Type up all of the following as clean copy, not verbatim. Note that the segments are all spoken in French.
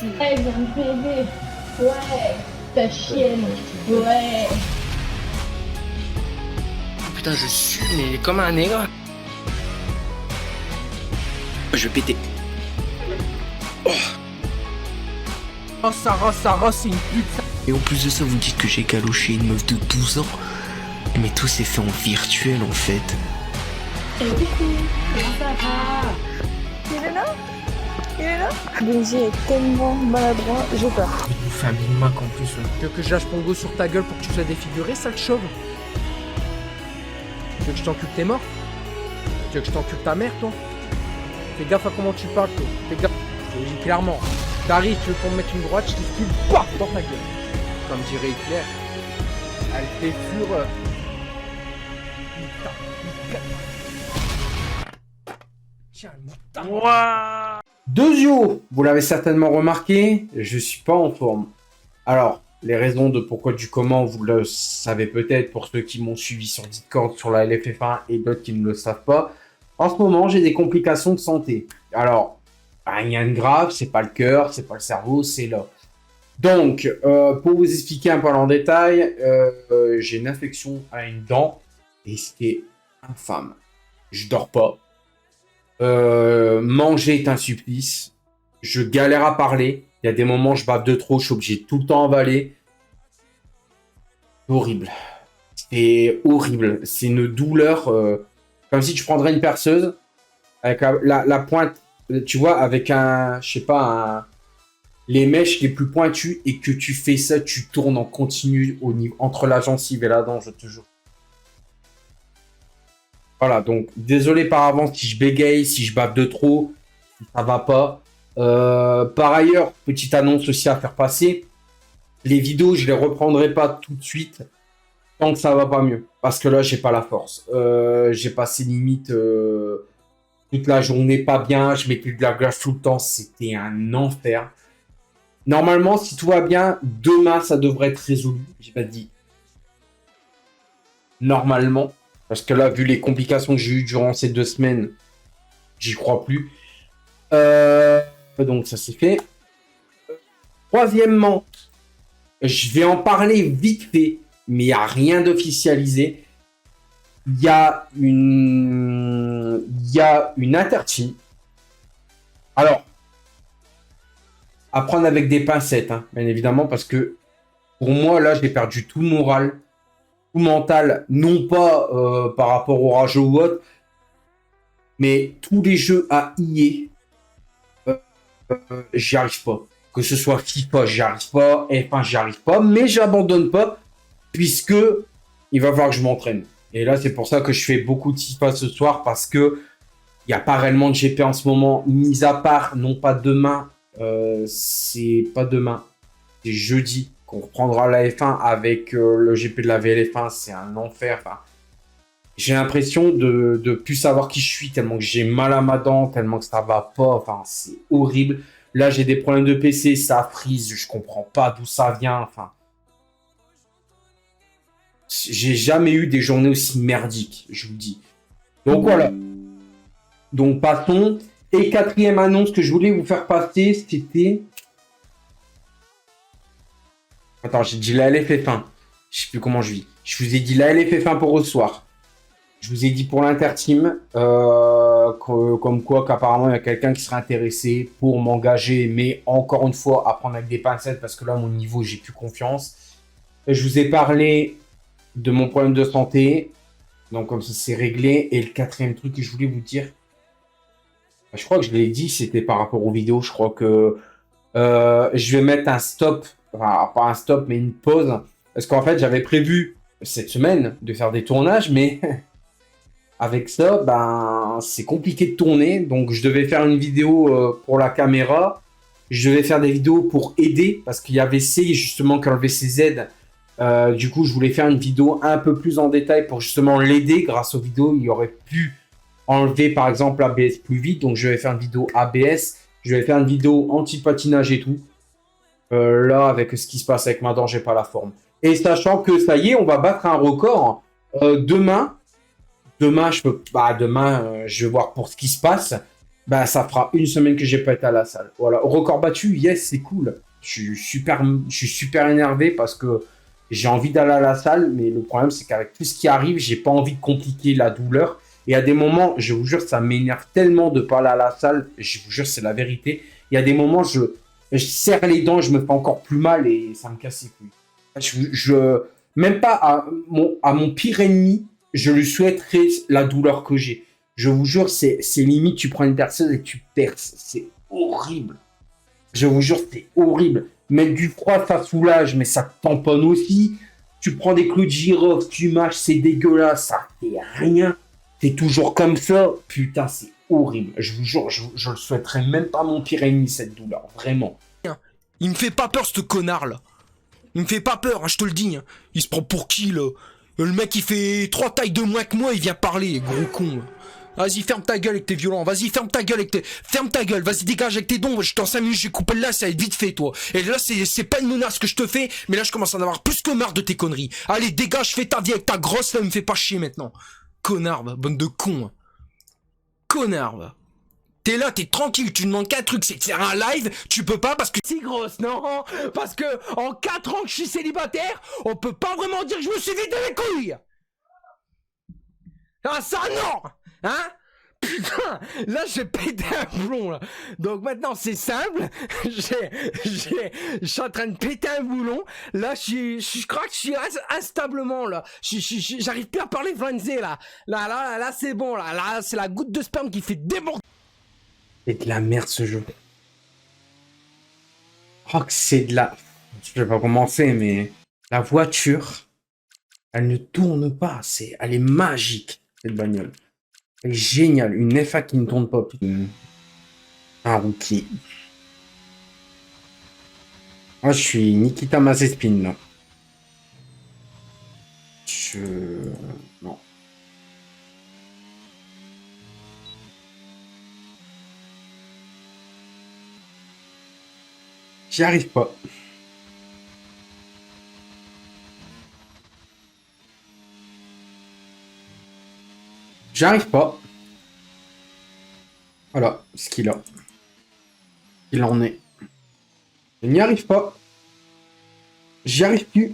facile. Elle vient de bébé. Ouais. Ta chienne. Ouais. Putain, je suis mais comme un nègre. Je vais péter. Oh Sarah, c'est une pute. Et en plus de ça, vous me dites que j'ai galoché une meuf de 12 ans. Mais tout s'est fait en virtuel en fait. Et coucou. Comment ça va? Il est là? Il est là? Benji est tellement maladroit, j'ai peur. Il vous fait un Big Mac en plus. Tu veux que je lâche mon go sur ta gueule pour que tu sois défiguré, sale chauve? Tu veux que je t'encule tes morts? Tu veux que je t'encule ta mère, toi? Fais gaffe à comment tu parles, toi. Fais gaffe. Je te le dis clairement. T'arrives, tu veux qu'on me mette une droite, je t'esquive, paf, dans ta gueule. Comme dirait Hitler. Elle fait fureur. Tiens, le Deuxio, vous l'avez certainement remarqué, je suis pas en forme. Alors, les raisons de pourquoi du comment, vous le savez peut-être pour ceux qui m'ont suivi sur Discord, sur la LFF1 et d'autres qui ne le savent pas. En ce moment, j'ai des complications de santé. Alors, rien de grave, c'est pas le cœur, c'est pas le cerveau, c'est là. Donc, pour vous expliquer un peu en détail, j'ai une infection à une dent et c'est infâme. Je dors pas. Manger est un supplice. Je galère à parler. Il y a des moments, je bave de trop. Je suis obligé de tout le temps avaler. C'est horrible. C'est horrible. C'est une douleur. Comme si tu prendrais une perceuse avec la pointe, tu vois, avec un, je sais pas, les mèches les plus pointues et que tu fais ça, tu tournes en continu au niveau, entre la gencive et la dent, je te jure. Voilà, donc désolé par avance si je bégaye, si je bave de trop, ça va pas. Par ailleurs, petite annonce aussi à faire passer. Les vidéos, je les reprendrai pas tout de suite tant que ça va pas mieux. Parce que là, j'ai pas la force. J'ai passé limite toute la journée pas bien. Je mettais de la glace tout le temps. C'était un enfer. Normalement, si tout va bien, demain, ça devrait être résolu. J'ai pas dit normalement. Parce que là, vu les complications que j'ai eues durant ces 2 semaines, j'y crois plus. Donc, ça c'est fait. Troisièmement, je vais en parler vite fait, mais il n'y a rien d'officialisé. Il y a une interteam. Alors, à prendre avec des pincettes, hein, bien évidemment, parce que pour moi, là, j'ai perdu tout le moral, tout le mental, non pas par rapport au rageux ou autre, mais tous les jeux à EA, j'y arrive pas. Que ce soit FIFA, j'y arrive pas, F1, j'y arrive pas, mais j'abandonne pas, puisque il va falloir que je m'entraîne. Et là, c'est pour ça que je fais beaucoup de FIFA ce soir, parce que il n'y a pas réellement de GP en ce moment, mis à part, non pas demain, c'est pas demain, c'est jeudi qu'on reprendra la F1 avec le GP de la VLF1, c'est un enfer. Enfin, j'ai l'impression de plus savoir qui je suis, tellement que j'ai mal à ma dent, tellement que ça va pas, enfin, c'est horrible. Là, j'ai des problèmes de PC, ça frise, je comprends pas d'où ça vient, enfin. J'ai jamais eu des journées aussi merdiques, je vous dis. Donc voilà. Donc passons. Et quatrième annonce que je voulais vous faire passer, c'était... Attends, j'ai dit la LFF1. Je sais plus comment je vis. Je vous ai dit la LFF1 pour ce soir. Je vous ai dit pour l'Interteam, comme quoi qu'apparemment il y a quelqu'un qui serait intéressé pour m'engager, mais encore une fois à prendre avec des pincettes parce que là mon niveau j'ai plus confiance. Et je vous ai parlé de mon problème de santé, donc comme ça c'est réglé. Et le quatrième truc que je voulais vous dire, je crois que je l'ai dit, c'était par rapport aux vidéos. Je crois que je vais mettre un stop, enfin pas un stop mais une pause, parce qu'en fait j'avais prévu cette semaine de faire des tournages, mais avec ça, ben, c'est compliqué de tourner. Donc, je devais faire une vidéo pour la caméra. Je devais faire des vidéos pour aider, parce qu'il y avait C, justement, qui enlevait ses aides. Du coup, je voulais faire une vidéo un peu plus en détail pour justement l'aider. Grâce aux vidéos, il aurait pu enlever, par exemple, ABS plus vite. Donc, je vais faire une vidéo ABS. Je vais faire une vidéo anti-patinage et tout. Là, avec ce qui se passe avec ma dent, j'ai pas la forme. Et sachant que, ça y est, on va battre un record. Demain, je peux, bah, demain, je vais voir pour ce qui se passe. Bah, ça fera une semaine que j'ai pas été à la salle. Voilà. Record battu, yes, c'est cool. Je suis super énervé parce que j'ai envie d'aller à la salle, mais le problème, c'est qu'avec tout ce qui arrive, j'ai pas envie de compliquer la douleur. Et à des moments, je vous jure, ça m'énerve tellement de pas aller à la salle. Je vous jure, c'est la vérité. Il y a des moments, je serre les dents, je me fais encore plus mal et ça me casse les couilles. Même pas à mon pire ennemi, je lui souhaiterais la douleur que j'ai. Je vous jure, c'est limite, tu prends une perceuse et tu perces. C'est horrible. Je vous jure, c'est horrible. Mettre du froid, ça soulage, mais ça te tamponne aussi. Tu prends des clous de girofle, tu mâches, c'est dégueulasse, ça fait rien. C'est toujours comme ça. Putain, c'est horrible. Je vous jure, je le souhaiterais même pas à mon pire ennemi, cette douleur. Vraiment. Il me fait pas peur, ce connard-là. Il me fait pas peur, hein, je te le dis. Hein. Il se prend pour qui, là? Le mec, il fait 3 tailles de moins que moi, il vient parler, gros con. Vas-y, ferme ta gueule avec tes violents. Vas-y, ferme ta gueule avec tes... Ferme ta gueule, vas-y, dégage avec tes dons. Je t'en 5 minutes, je vais couper là, ça va être vite fait, toi. Et là, c'est pas une menace que je te fais, mais là, je commence à en avoir plus que marre de tes conneries. Allez, dégage, fais ta vie avec ta grosse, là, me fais pas chier maintenant. Connard, va, bonne de con. Connard, va. T'es là, t'es tranquille, tu demandes qu'un truc, c'est de faire un live, tu peux pas parce que c'est grosse, non? Parce que en 4 ans que je suis célibataire, on peut pas vraiment dire que je me suis vidé les couilles. Ah ça non! Hein? Putain, là j'ai pété un boulon là. Donc maintenant c'est simple, je suis en train de péter un boulon. Là je crois que je suis instablement là. J'arrive plus à parler français là. Là c'est bon là. Là c'est la goutte de sperme qui fait déborder. C'est de la merde ce jeu. Oh que c'est de la... Je vais pas commencer mais... La voiture, elle ne tourne pas. Elle est magique cette bagnole. Elle est géniale. Une FA qui ne tourne pas. Un rookie. Moi je suis Nikita Mazepin là. Non. J'y arrive pas. J'y arrive pas. Voilà ce qu'il a. Il en est. Je n'y arrive pas. J'y arrive plus.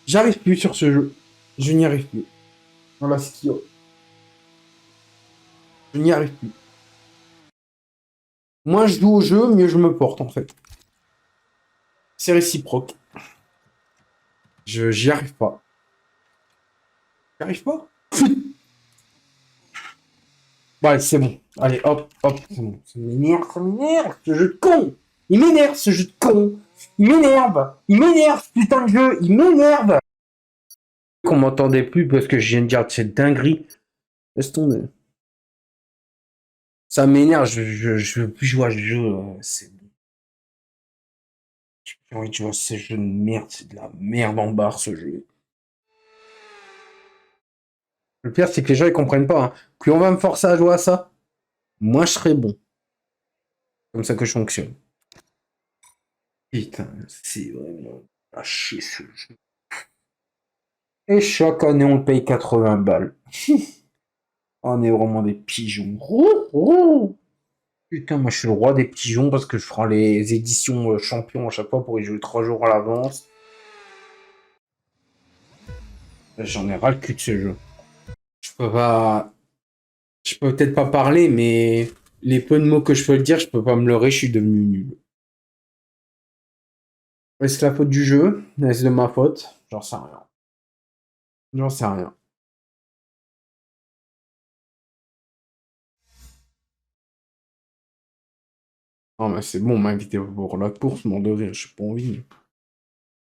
J'arrive plus sur ce jeu. Je n'y arrive plus. Voilà ce qu'il y a. Je n'y arrive plus. Moins je joue au jeu, mieux je me porte en fait. C'est réciproque. J'y arrive pas. J'y arrive pas. Bon, allez, c'est bon. Allez, hop, c'est bon. Ça m'énerve, ce jeu de con. Il m'énerve, ce jeu de con. Il m'énerve, putain de jeu. Il m'énerve. Qu'on m'entendait plus parce que je viens de dire cette dinguerie. Laisse tomber. Ça m'énerve, je veux plus jouer à ce jeu. C'est... J'ai envie de jouer à ce jeu de merde. C'est de la merde en barre, ce jeu. Le pire, c'est que les gens, ils comprennent pas. Hein. Plus on va me forcer à jouer à ça, moins je serai bon. Comme ça que je fonctionne. Putain, c'est vraiment à chier ce jeu. Et chaque année, on paye 80 balles. On est vraiment des pigeons. Putain, moi je suis le roi des pigeons parce que je ferai les éditions champions à chaque fois pour y jouer 3 jours à l'avance. J'en ai ras le cul de ce jeu. Je peux pas... Je peux peut-être pas parler, mais les peu de mots que je peux le dire, je peux pas me leurrer, je suis devenu nul. Est-ce la faute du jeu? Est-ce de ma faute? J'en sais rien. J'en sais rien. Non, mais c'est bon, on m'a invité pour la course, mon de rire, je suis pas envie. Je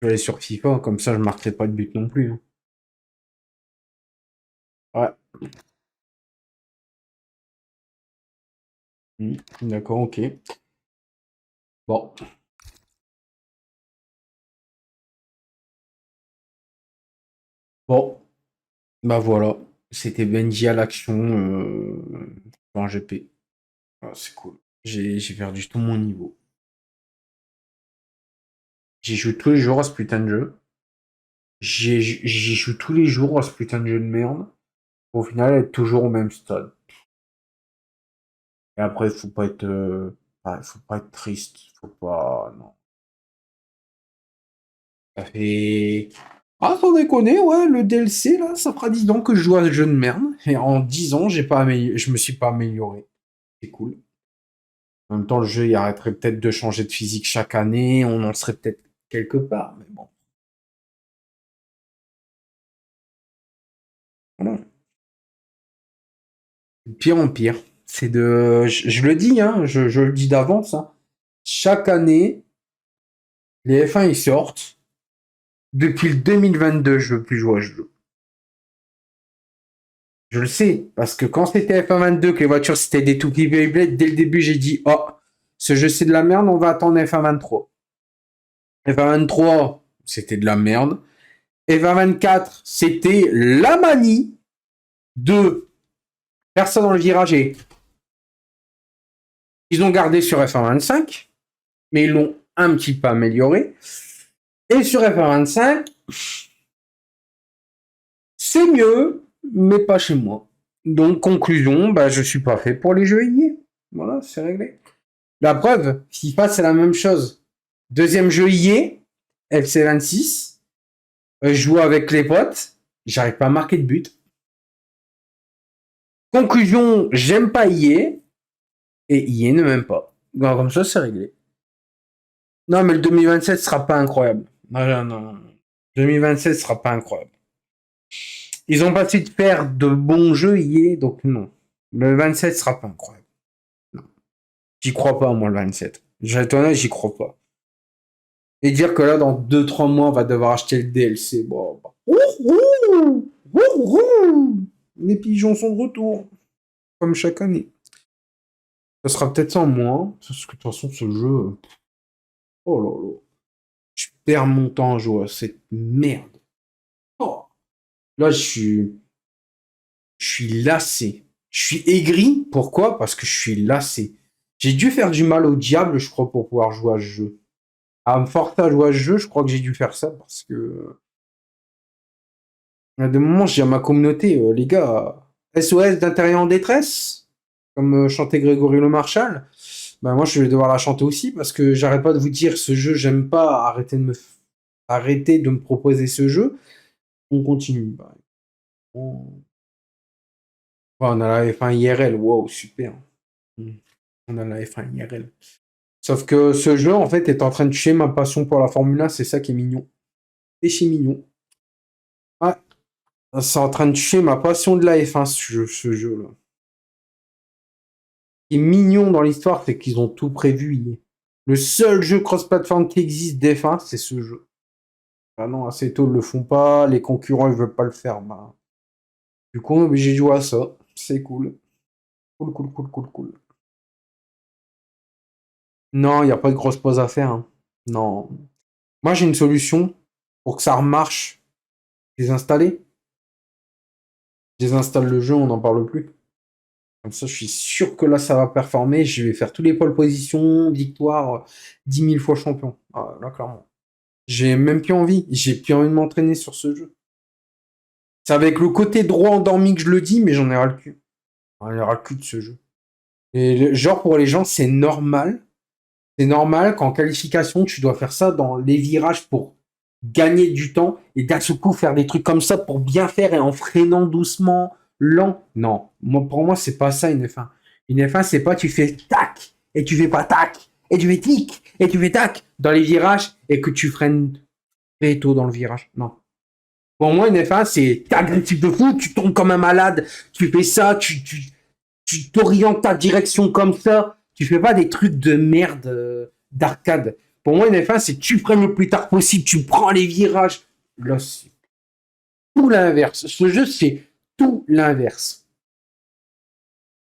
vais aller sur FIFA, comme ça je marquerai pas de but non plus. Hein. Ouais. D'accord, ok. Bon. Bon. Bah voilà. C'était Benji à l'action en GP. Ah, c'est cool. J'ai perdu tout mon niveau. J'y joue tous les jours à ce putain de jeu. J'y joue tous les jours à ce putain de jeu de merde. Au final, être toujours au même stade. Et après, faut pas être triste. Faut pas, non. Ça fait... Ah, sans déconner, ouais, le DLC, là, ça fera 10 ans que je joue à ce jeu de merde. Et en 10 ans, je me suis pas amélioré. C'est cool. En même temps, le jeu, il arrêterait peut-être de changer de physique chaque année. On en serait peut-être quelque part, mais bon. Voilà. De pire en pire. Je le dis, hein, je le dis d'avance, hein. Chaque année, les F1, ils sortent. Depuis le 2022, je veux plus jouer à ce jeu. Je le sais, parce que quand c'était F1 22, que les voitures c'était des tout petits Beyblade, dès le début j'ai dit oh, ce jeu c'est de la merde, on va attendre F1 23. F1 23, c'était de la merde. F1 24, c'était la manie de faire ça dans le virage et ils ont gardé sur F1 25, mais ils l'ont un petit peu amélioré. Et sur F1 25, c'est mieux, mais pas chez moi. Donc, conclusion, bah, je suis pas fait pour les jeux IA. Voilà, c'est réglé. La preuve, FIFA, c'est la même chose. Deuxième jeu IA, FC26. Je joue avec les potes. J'arrive pas à marquer de but. Conclusion, j'aime pas IA. Et IA ne m'aime pas. Donc, comme ça, c'est réglé. Non, mais le 2027 sera pas incroyable. Non. 2027 sera pas incroyable. Ils ont pas su de faire de bons jeux hier, donc non. Le 27 sera pas incroyable. Non. J'y crois pas, moi, le 27. Je vais être honnête, j'y crois pas. Et dire que là, dans 2-3 mois, on va devoir acheter le DLC. Bon, bah. Les pigeons sont de retour. Comme chaque année. Ça sera peut-être ça en moins. Parce que de toute façon, ce jeu... Oh là là. Je perds mon temps à jouer à cette merde. Oh. Là, je suis lassé. Je suis aigri. Pourquoi? Parce que je suis lassé. J'ai dû faire du mal au diable, je crois, pour pouvoir jouer à ce jeu. À me forcer à jouer à ce jeu, je crois que j'ai dû faire ça parce que... À des moments, je dis à ma communauté, les gars, SOS d'intérieur en détresse, comme chantait Grégory Le Marchal, ben moi, je vais devoir la chanter aussi parce que j'arrête pas de vous dire, ce jeu, j'aime pas, arrêtez de me proposer ce jeu. On continue. Bah, on a la F1 IRL, wow, super. On a la F1 IRL. Sauf que ce jeu, en fait, est en train de tuer ma passion pour la Formule 1, c'est ça qui est mignon. Et c'est mignon. Ouais. C'est en train de tuer ma passion de la F1, ce jeu-là. Ce qui est mignon dans l'histoire, c'est qu'ils ont tout prévu. Le seul jeu cross-platform qui existe d'F1, c'est ce jeu. Ah non, assez tôt, ils le font pas, les concurrents, ils veulent pas le faire. Bah. Du coup, on est obligé de jouer à ça. C'est cool. Cool. Non, il n'y a pas de grosse pause à faire. Hein. Non. Moi, j'ai une solution pour que ça remarche. Désinstaller. Désinstalle le jeu, on n'en parle plus. Comme ça, je suis sûr que là, ça va performer. Je vais faire tous les pole positions, victoire, 10 000 fois champion. Ah, là, clairement. J'ai même plus envie. J'ai plus envie de m'entraîner sur ce jeu. C'est avec le côté droit endormi que je le dis, mais j'en ai ras le cul. J'en ai ras le cul de ce jeu. Et genre, pour les gens, c'est normal. C'est normal qu'en qualification, tu dois faire ça dans les virages pour gagner du temps et d'un seul coup faire des trucs comme ça pour bien faire et en freinant doucement, lent. Non, pour moi, c'est pas ça une F1. Une F1, c'est pas tu fais tac et tu fais pas tac et tu fais tic et tu fais tac dans les virages et que tu freines très tôt dans le virage. Non. Pour moi, une F1, c'est t'es agressif de fou, tu tombes comme un malade, tu fais ça, tu t'orientes ta direction comme ça. Tu fais pas des trucs de merde d'arcade. Pour moi, une F1, c'est tu freines le plus tard possible, tu prends les virages. Là, c'est tout l'inverse. Ce jeu, c'est tout l'inverse.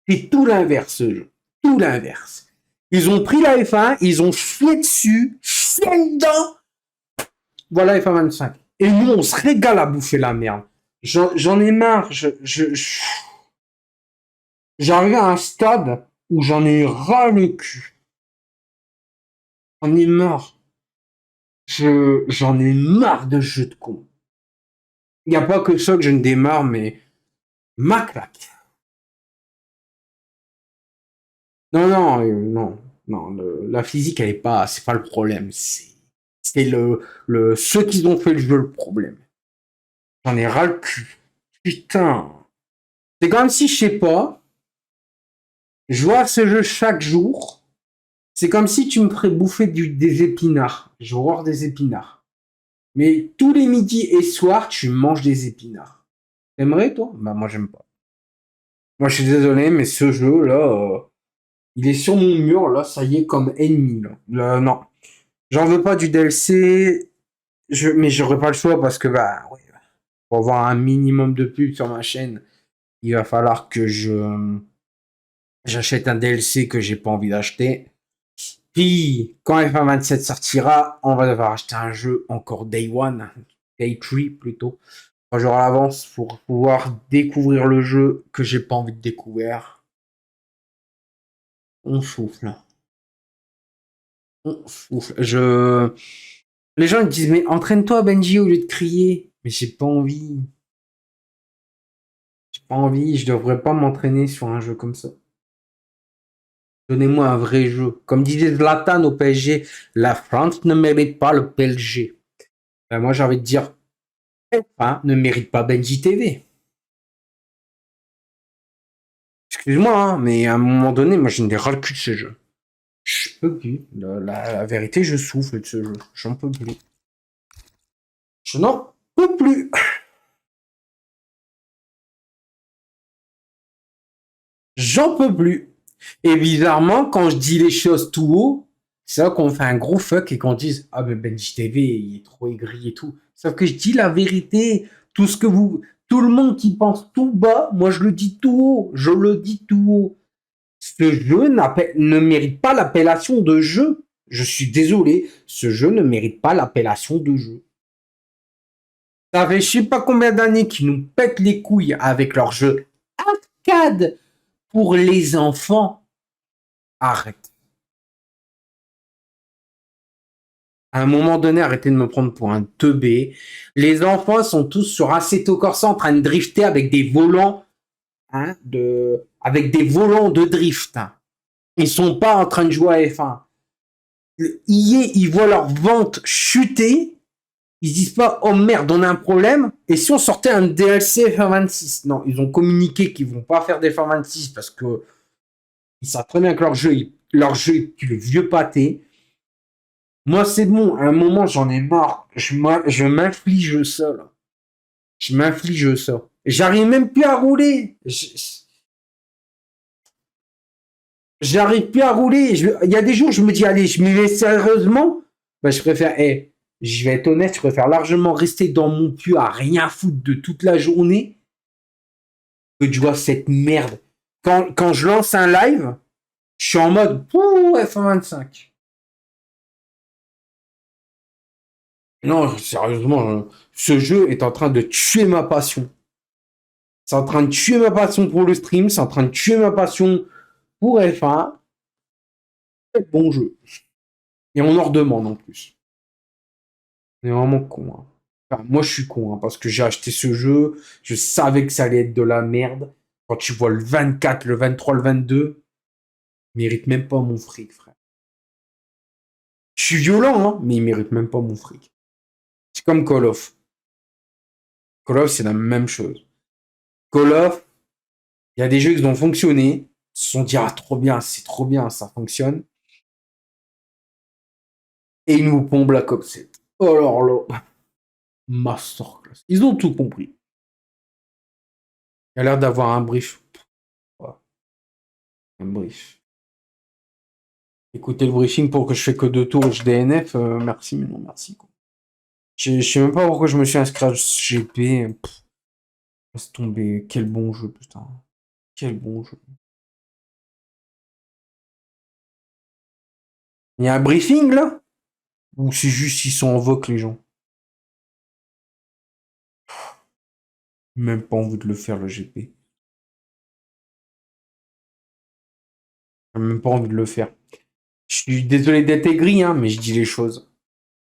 C'est tout l'inverse, ce jeu. Tout l'inverse. Ils ont pris la F1, ils ont chié dessus, chié dedans. Voilà F1 25. Et nous, on se régale à bouffer la merde. J'en ai marre. J'arrive à un stade où j'en ai ras le cul. J'en ai marre. J'en ai marre de jeux de con. Il n'y a pas que ça que je ne démarre, mais ma claque. Non, non, non. La physique, elle est pas, c'est pas le problème. C'est ceux qui ont fait le jeu le problème. J'en ai ras le cul. Putain. C'est comme si, je sais pas, je vois ce jeu chaque jour. C'est comme si tu me ferais bouffer des épinards. Je horreur des épinards. Mais tous les midis et soirs, tu manges des épinards. T'aimerais, toi? Bah, moi, j'aime pas. Moi, je suis désolé, mais ce jeu, là, il est sur mon mur, là, ça y est, comme ennemi, là. Non. J'en veux pas du DLC, mais j'aurais pas le choix parce que, bah, ouais, pour avoir un minimum de pub sur ma chaîne, il va falloir que j'achète un DLC que j'ai pas envie d'acheter. Puis, quand F1 27 sortira, on va devoir acheter un jeu encore Day 1, Day 3 plutôt, 3 jours à l'avance pour pouvoir découvrir le jeu que j'ai pas envie de découvrir. On souffle. On souffle. Les gens ils disent mais entraîne-toi Benji au lieu de crier. Mais j'ai pas envie. J'ai pas envie, je devrais pas m'entraîner sur un jeu comme ça. Donnez-moi un vrai jeu. Comme disait Zlatan au PSG, la France ne mérite pas le PSG. Ben moi j'ai envie de dire F1 ne mérite pas Benji TV. Excuse-moi, hein, mais à un moment donné, moi je n'ai ras le cul de ce jeu. Je peux plus. La vérité, je souffle de ce jeu. J'en peux plus. Je n'en peux plus. J'en peux plus. Et bizarrement, quand je dis les choses tout haut, c'est là qu'on fait un gros fuck et qu'on dise ah mais Benji TV il est trop aigri et tout. Sauf que je dis la vérité. Tout le monde qui pense tout bas, moi je le dis tout haut. Je le dis tout haut. Ce jeu ne mérite pas l'appellation de jeu. Je suis désolé, ce jeu ne mérite pas l'appellation de jeu. Ça fait je sais pas combien d'années qu'ils nous pètent les couilles avec leur jeu arcade pour les enfants. Arrête. À un moment donné, arrêtez de me prendre pour un teubé. Les enfants sont tous sur Assetto Corsa en train de drifter avec des volants, hein, avec des volants de drift. Hein. Ils sont pas en train de jouer à F1. Ils voient leur vente chuter. Ils se disent pas, oh merde, on a un problème. Et si on sortait un DLC F1 26? Non, ils ont communiqué qu'ils vont pas faire des F1 26 parce que ils savent très bien que leur jeu est le vieux pâté. Moi, c'est bon. À un moment, j'en ai marre. Je m'inflige ça, là. Je m'inflige ça. J'arrive même plus à rouler. J'arrive plus à rouler. Il y a des jours, je me dis, allez, je m'y vais sérieusement. Ben, je préfère, je vais être honnête, je préfère largement rester dans mon cul à rien foutre de toute la journée que de jouer à cette merde. Quand je lance un live, je suis en mode, pouh, F1 25. Non, sérieusement, ce jeu est en train de tuer ma passion. C'est en train de tuer ma passion pour le stream, c'est en train de tuer ma passion pour F1. C'est bon jeu. Et on en redemande en plus. On est vraiment con. Hein. Enfin, moi, je suis con, hein, parce que j'ai acheté ce jeu, je savais que ça allait être de la merde. Quand tu vois le 24, le 23, le 22, il mérite même pas mon fric, frère. Je suis violent, hein, mais il mérite même pas mon fric. C'est comme Call of. Call of, c'est la même chose. Call of, il y a des jeux qui ont fonctionné, ils se sont dit, ah, trop bien, c'est trop bien, ça fonctionne. Et ils nous pompent Black Ops 7. Oh alors là, masterclass. Ils ont tout compris. Il a l'air d'avoir un brief. Ouais. Un brief. Écoutez le briefing pour que je fais que 2 tours HDNF, merci, mais non, merci. Quoi. Je sais même pas pourquoi je me suis inscrit à GP. Laisse tomber. Quel bon jeu, putain. Quel bon jeu. Il y a un briefing, là? Ou c'est juste ils sont en vogue, les gens? Même pas envie de le faire, le GP. J'ai même pas envie de le faire. Je suis désolé d'être aigri, hein, mais je dis les choses.